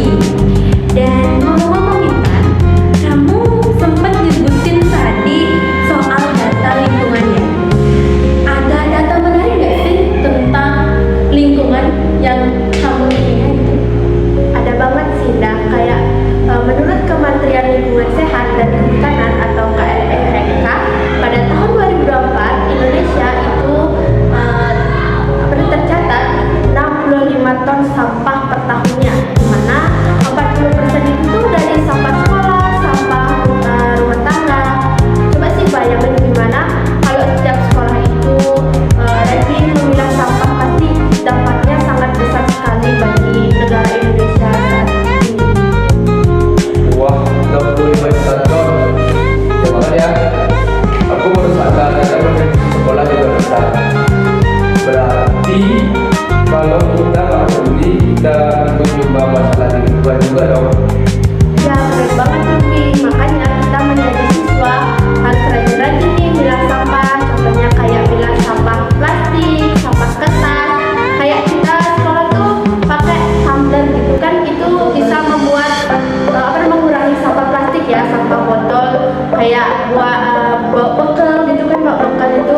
nih. Dan ngomong-ngomong Intan, kamu sempat nyebutin tadi soal data lingkungannya. Ada data menarik nggak sih tentang lingkungan yang kamu ingat itu? Ada banget sih, Dah. Kayak menurut Kementerian Lingkungan Sehat dan Kehutanan atau KLHK, pada tahun 2024 Indonesia itu tercatat 65 ton sampah per tahunnya, di mana 40% itu dari sampah sekolah, sampah rumah tangga. Coba sih bayangin gimana kalau setiap sekolah itu rajin memilah sampah, pasti dampaknya sangat besar sekali bagi negara Indonesia saat ini. Wah, 65 juta ton. Ya banget ya. Aku baru sadar ternyata sekolah juga besar. Berarti kalau kita nggak peduli dan mencoba masalah lingkungan juga dong. Ya, keren banget tuh, Pi. Makanya kita menjadi siswa harus rajin-rajin nih milah sampah. Contohnya kayak milah sampah plastik, sampah kertas. Kayak kita sekolah tuh pakai tumbler gitu kan, itu bisa membuat mengurangi sampah plastik ya, sampah botol. Kayak bawa bekal gitu kan, bawa bekal itu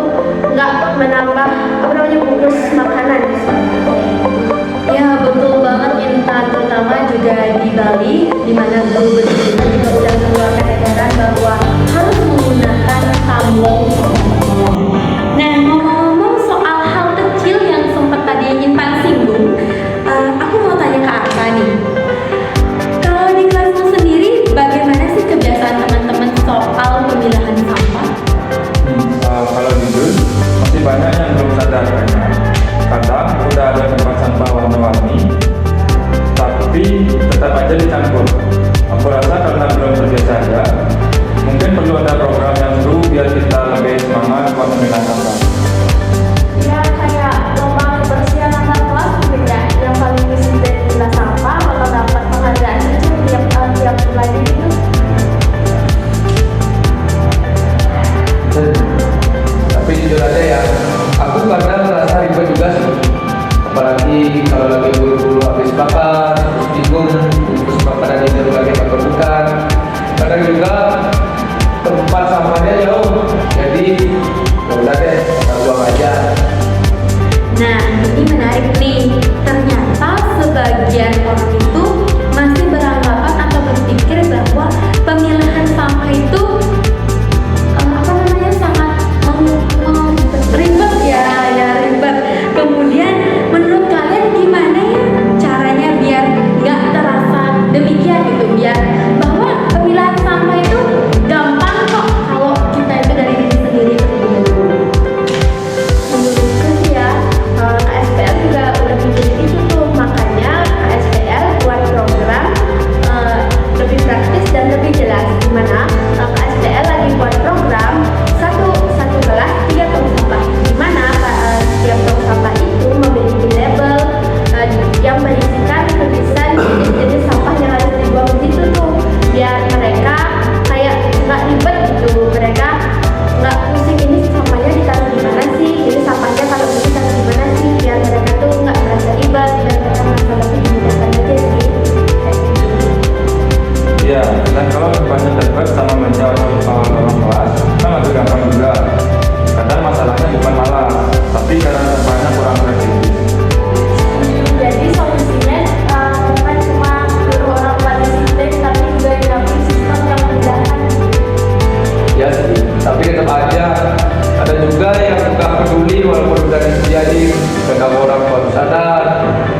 nggak menambah bungkus makanan. Ya betul banget Intan, terutama juga di Bali, di mana guru kita juga udah mengeluarkan edaran bahwa harus menggunakan tabung. Nah, ngomong-ngomong soal hal kecil yang sempat tadi Intan singgung, aku mau tanya ke Arka nih. Kalau di kelasmu sendiri, bagaimana sih kebiasaan teman-teman soal pemilahan sampah? Kalau jujur, masih banyak yang belum sadar kayaknya. Kadang udah ada tempat sampah warna-warni, tapi tetap aja dicampur. Aku rasa karena belum terbiasa aja, mungkin perlu ada program yang seru biar kita lebih semangat buat memilah sampah. Ya, kayak lomba kebersihan antar kelas mungkin ya, yang paling disiplin milah sampah bakal dapat penghargaan kecil tiap bulan gitu. Tapi jujur aja ya, aku kadang ngerasa ribet juga sih. Apalagi kalau lagi buru-buru habis makan, terus bingung bungkus makanan itu lagi keperluan. Kadang juga tempat sampahnya jauh, jadi ya udah deh, kita buang aja. Nah, ini menarik nih. Ternyata sebagian orang itu masih beranggapan atau berpikir bahwa pemilahan sampah itu sangat ribet ya ribet. Kemudian menurut kalian gimana ya caranya biar nggak terasa demikian gitu, biar bahwa pemilahan sampah itu gampang kok kalau kita itu dari diri sendiri. Menurutku sih ya, KSPL juga udah bikin itu tuh, makanya KSPL buat program lebih praktis dan lebih jelas. Dimana KSPL lagi buat program satu kelas 3 tong sampah, dimana setiap tong sampah itu memiliki label yang berisikan tulisan jenis-jenis sampah yang harus dibuang gitu tuh, biar mereka kayak nggak ribet gitu, mereka nggak pusing ini sampahnya ditaruh di mana sih, ini sampahnya kalau ini taruh di mana sih, biar mereka tuh nggak merasa ribet dan mereka merasa lebih dimudahkan aja sih. Iya, dan kalau tempatnya dekat sama meja atau ruang kelas, kan lebih gampang juga. Kadang masalahnya bukan malas, tapi karena tempatnya kurang kreatif. Jadi solusinya bukan cuma suruh orang tua disiplin, tapi juga gabung sistem yang memudahkan. Ya sih, tapi tetap aja ada juga yang nggak peduli walaupun udah disediain. Kadang orang baru sadar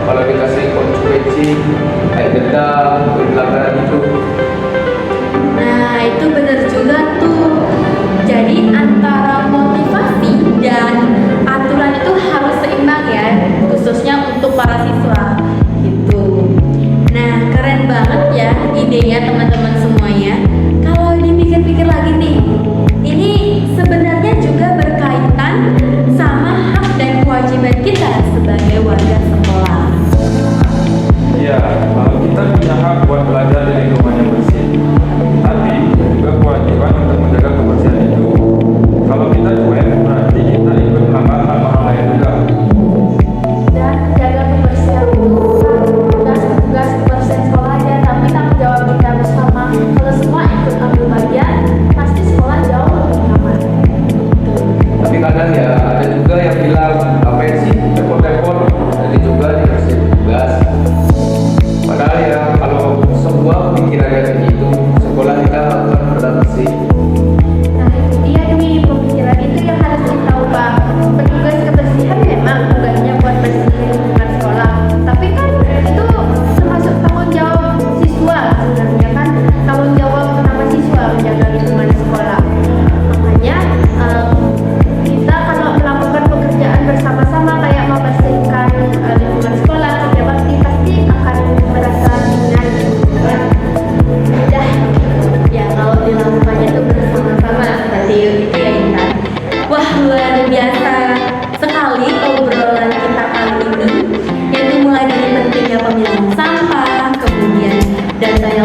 kalau dikasih konsekuensi kayak denda, pelanggaran itu. Nah, itu benar juga tuh. Jadi antara motivasi dan aturan itu harus seimbang ya, khususnya untuk para siswa gitu. Nah, keren banget ya idenya teman-teman semuanya. Kalau dipikir-pikir lagi nih, ini sebenarnya juga berkaitan sama hak dan kewajiban kita sebagai warga sekolah. Iya, kalau kita punya hak buat belajar di lingkungan yang bersih, tapi juga kewajiban untuk menjaga kebersihan itu. Kalau kita cuek, berarti kita ikut melanggar hak orang lain juga. Dan menjaga kebersihan itu tugas sekolah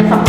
faktor